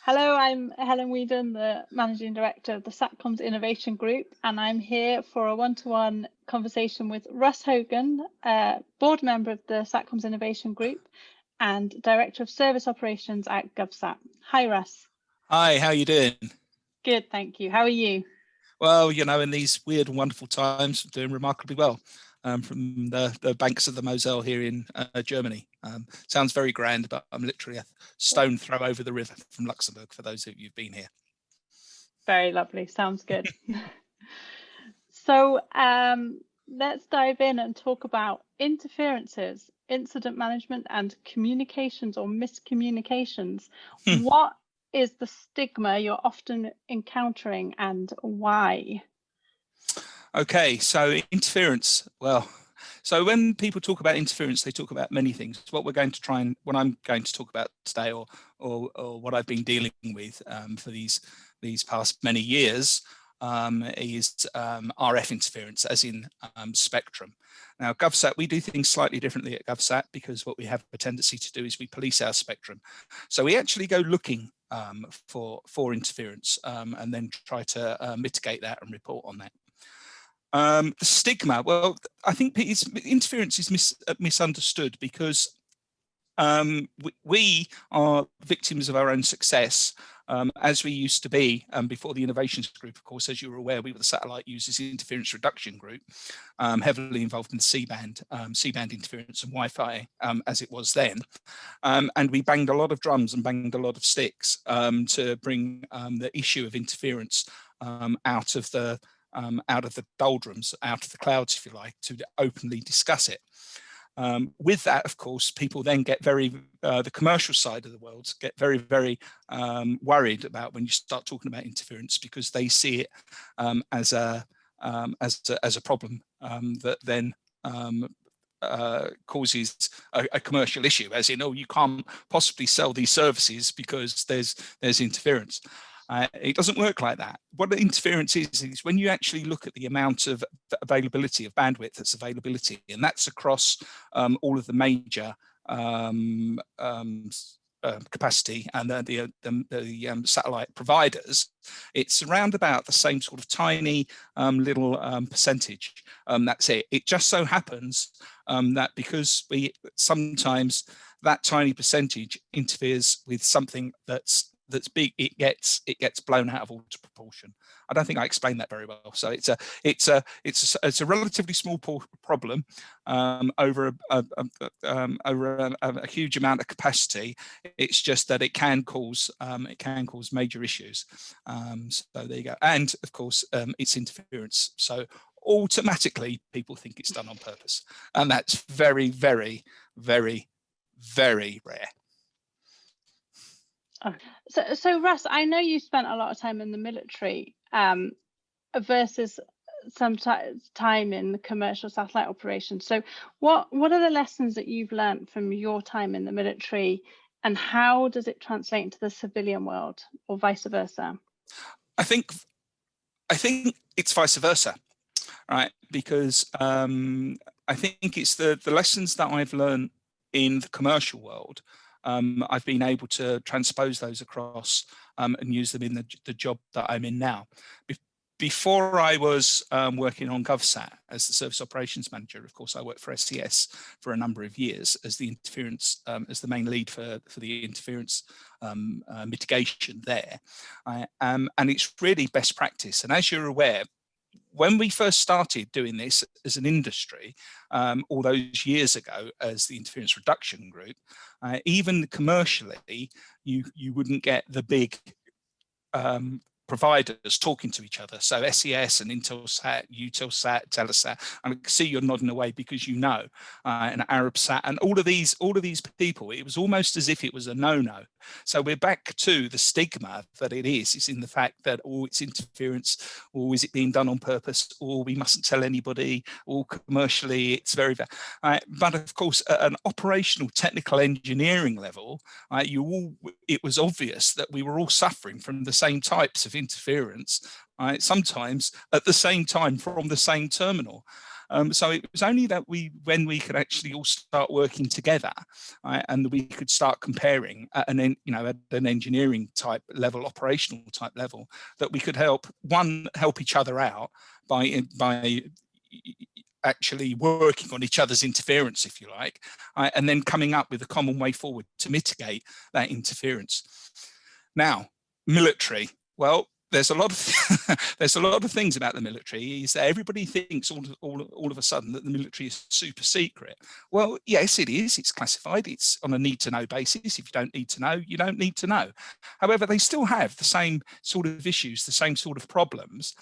Hello, I'm Helen Weedon, the Managing Director of the Satcoms Innovation Group, and I'm here for a one-to-one conversation with Russ Hogan, board member of the Satcoms Innovation Group and Director of Service Operations at GovSat. Hi, Russ. Hi, how are you doing? Good, thank you. How are you? Well, you know, in these weird and wonderful times, doing remarkably well. From the banks of the Moselle here in Germany. Sounds very grand, but I'm literally a stone throw over the river from Luxembourg, for those of you who've been here. Very lovely, sounds good. So let's dive in and talk about interferences, incident management and communications or miscommunications. What is the stigma you're often encountering and why? Okay, so interference. Well, so when people talk about interference, they talk about many things. What I'm going to talk about today, or what I've been dealing with for these past many years, is RF interference, as in spectrum. Now, GovSat, we do things slightly differently at GovSat because what we have a tendency to do is we police our spectrum. So we actually go looking for interference and then try to mitigate that and report on that. The stigma, well, I think interference is misunderstood because we are victims of our own success, as we used to be before the innovations group. Of course, as you were aware, we were the satellite users interference reduction group, heavily involved in C-band interference and Wi-Fi as it was then. And we banged a lot of drums and banged a lot of sticks to bring the issue of interference out of the doldrums, out of the clouds, if you like, to openly discuss it. With that, of course, people then get the commercial side of the world get very, very worried about when you start talking about interference, because they see it as a problem that then causes a commercial issue, as in, oh, you can't possibly sell these services because there's interference. It doesn't work like that. What the interference is when you actually look at the amount of availability of bandwidth that's availability, and that's across all of the major capacity and the satellite providers, it's around about the same sort of tiny little percentage. That's it. It just so happens that because sometimes that tiny percentage interferes with something that's big, it gets blown out of order proportion. I don't think I explained that very well. So it's a relatively small problem over a huge amount of capacity. It's just that it can cause major issues. So there you go. And of course, it's interference. So automatically, people think it's done on purpose, and that's very, very, very, very rare. So Russ, I know you spent a lot of time in the military versus some time in the commercial satellite operations. So what are the lessons that you've learned from your time in the military, and how does it translate into the civilian world, or vice versa? I think it's vice versa, right? Because I think it's the lessons that I've learned in the commercial world. I've been able to transpose those across and use them in the job that I'm in now. Before I was working on GovSat as the service operations manager, of course, I worked for SES for a number of years as the interference, as the main lead for the interference mitigation there. And it's really best practice. And as you're aware, when we first started doing this as an industry, all those years ago as the interference reduction group, even commercially, you wouldn't get the big providers talking to each other. So SES and Intelsat, Eutelsat, Telesat, I can see you're nodding away because you know, and Arabsat, and all of these people, it was almost as if it was a no-no. So we're back to the stigma that it is in the fact that, oh, it's interference, or is it being done on purpose, or we mustn't tell anybody, or commercially it's very bad. But of course, at an operational technical engineering level, it was obvious that we were all suffering from the same types of interference, sometimes at the same time from the same terminal. So it was only that when we could actually all start working together, right, and we could start comparing at an engineering type level, operational type level, that we could help each other out by actually working on each other's interference, if you like, and then coming up with a common way forward to mitigate that interference. Now, military, well, there's a lot of things about the military is that everybody thinks all of a sudden that the military is super secret. Well, yes, it is. It's classified. It's on a need to know basis. If you don't need to know, you don't need to know. However, they still have the same sort of issues, the same sort of problems.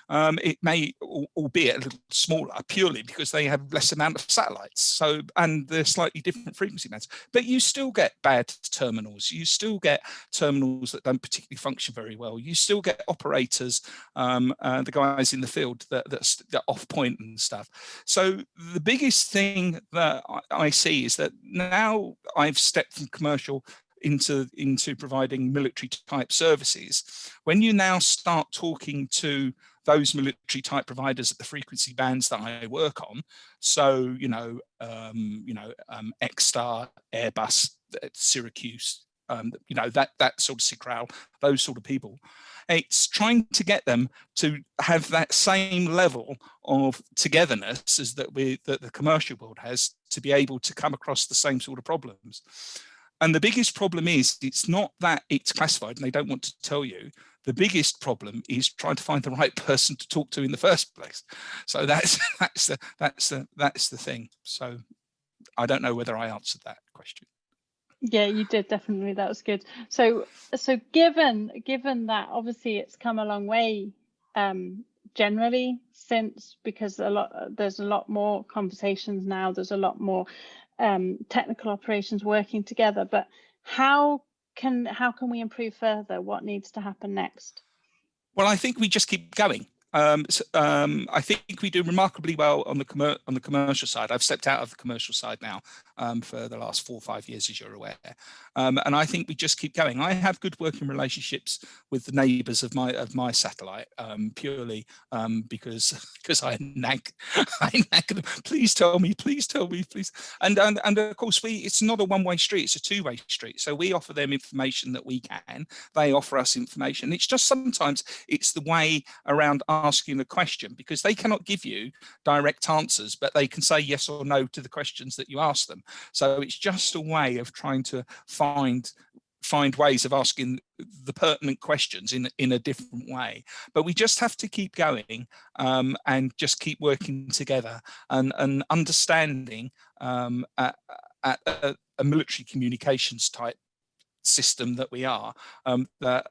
It may, albeit a little smaller, purely because they have less amount of satellites. So, and they're slightly different frequency bands, but you still get bad terminals. You still get terminals that don't particularly function very well. You still get operators, the guys in the field that off point and stuff. So the biggest thing that I see is that now I've stepped from commercial into providing military type services. When you now start talking to those military type providers at the frequency bands that I work on, so X-Star, Airbus, Syracuse, that sort of SIGRAL, those sort of people. It's trying to get them to have that same level of togetherness as that the commercial world has, to be able to come across the same sort of problems. And the biggest problem is, it's not that it's classified and they don't want to tell you. The biggest problem is trying to find the right person to talk to in the first place. So that's the thing. So I don't know whether I answered that question. Yeah, you did, definitely. That was good. So given that obviously it's come a long way generally since, because there's a lot more conversations now, there's a lot more technical operations working together, but how can we improve further? What needs to happen next? Well, I think we just keep going. I think we do remarkably well on the commercial side. I've stepped out of the commercial side now for the last 4 or 5 years, as you're aware, and I think we just keep going. I have good working relationships with the neighbours of my satellite, purely because I nag them. Please tell me, please. And of course it's not a one-way street; it's a two-way street. So we offer them information that we can. They offer us information. It's just sometimes it's the way around asking the question, because they cannot give you direct answers, but they can say yes or no to the questions that you ask them. So it's just a way of trying to find ways of asking the pertinent questions in a different way. But we just have to keep going and just keep working together and understanding at a military communications type system that we are, that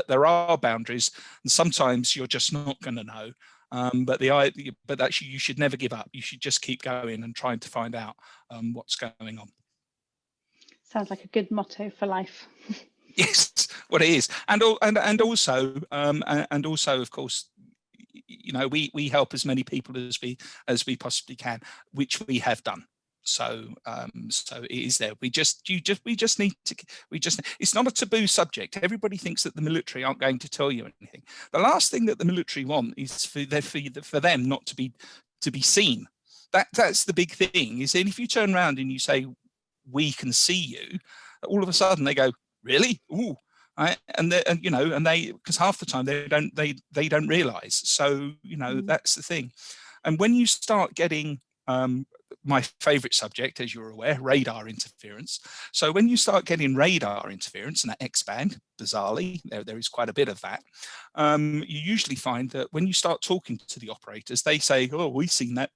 there are boundaries, and sometimes you're just not going to know. But actually, you should never give up. You should just keep going and trying to find out what's going on. Sounds like a good motto for life. Yes, what it is, and also, of course, we help as many people as we possibly can, which we have done. So it is there. It's not a taboo subject. Everybody thinks that the military aren't going to tell you anything. The last thing that the military want is for them not to be seen. That's the big thing. Is if you turn around and you say, "We can see you," all of a sudden they go, "Really? Ooh." Right? And they because half the time they don't realize. So that's the thing. And when you start getting my favorite subject, as you're aware, radar interference. So when you start getting radar interference and that X-band, bizarrely, there is quite a bit of that, you usually find that when you start talking to the operators, they say, "Oh, we've seen that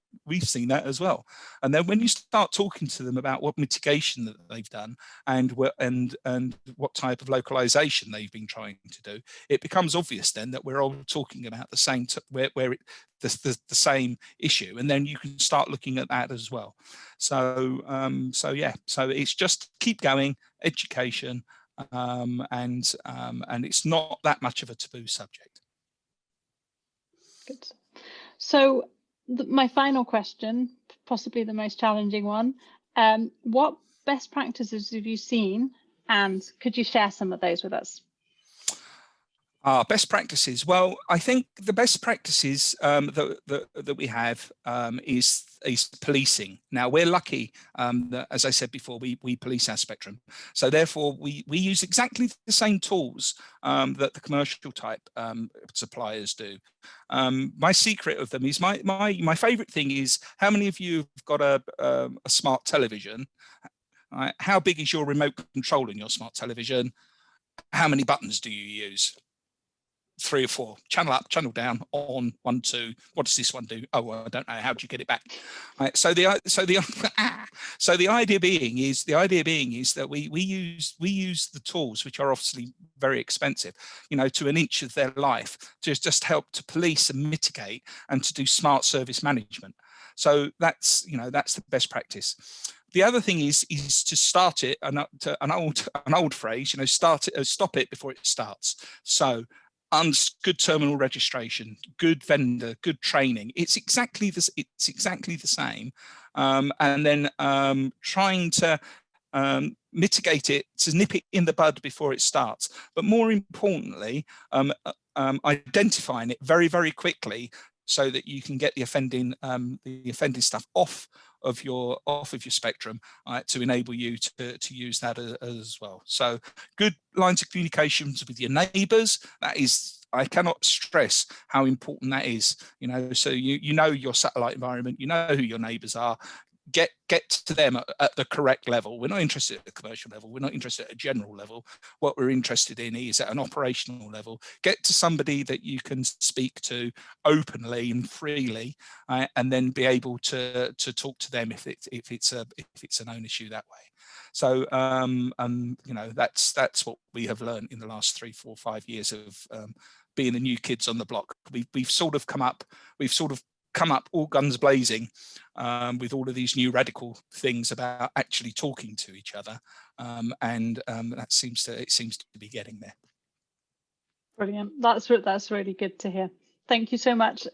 as well." And then when you start talking to them about what mitigation that they've done and what type of localization they've been trying to do, it becomes obvious then that we're all talking about the same the same issue, and then you can start looking at that as well. So so it's just keep going, education, and it's not that much of a taboo subject. Good. So my final question, possibly the most challenging one, what best practices have you seen, and could you share some of those with us? Best practices. Well, I think the best practices that we have is policing. Now, we're lucky that, as I said before, we police our spectrum. So therefore, we use exactly the same tools that the commercial type suppliers do. My secret of them is my favorite thing is, how many of you have got a smart television? Right? How big is your remote control in your smart television? How many buttons do you use? 3 or 4. Channel up, channel down, on, 1, 2. What does this one do? Oh, well, I don't know. How do you get it back? Right, so the idea being is that we use the tools, which are obviously very expensive, to an inch of their life, to just help to police and mitigate and to do smart service management. So that's the best practice. The other thing is to start it, an old phrase, start it, stop it before it starts. So good terminal registration, good vendor, good training. It's exactly this. It's exactly the same, and then trying to mitigate it, to nip it in the bud before it starts. But more importantly, identifying it very, very quickly, so that you can get the offending stuff off of your spectrum, to enable you to use that as well. So good lines of communications with your neighbours. That is, I cannot stress how important that is. So you know your satellite environment, you know who your neighbours are. Get to them at the correct level. We're not interested at the commercial level. We're not interested at a general level. What we're interested in is at an operational level. Get to somebody that you can speak to openly and freely, and then be able to talk to them if it's a known issue that way. So that's what we have learned in the last 3, 4, 5 years of being the new kids on the block. We've sort of come up all guns blazing, with all of these new radical things about actually talking to each other, and it seems to be getting there. Brilliant. That's really good to hear. Thank you so much,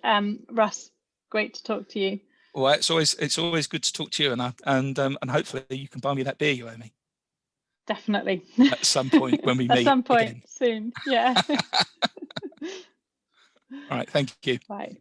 Russ. Great to talk to you. Well, it's always good to talk to you, and hopefully you can buy me that beer you owe me. Definitely. At some point when we meet. At some point again. soon. Yeah. All right. Thank you. Bye.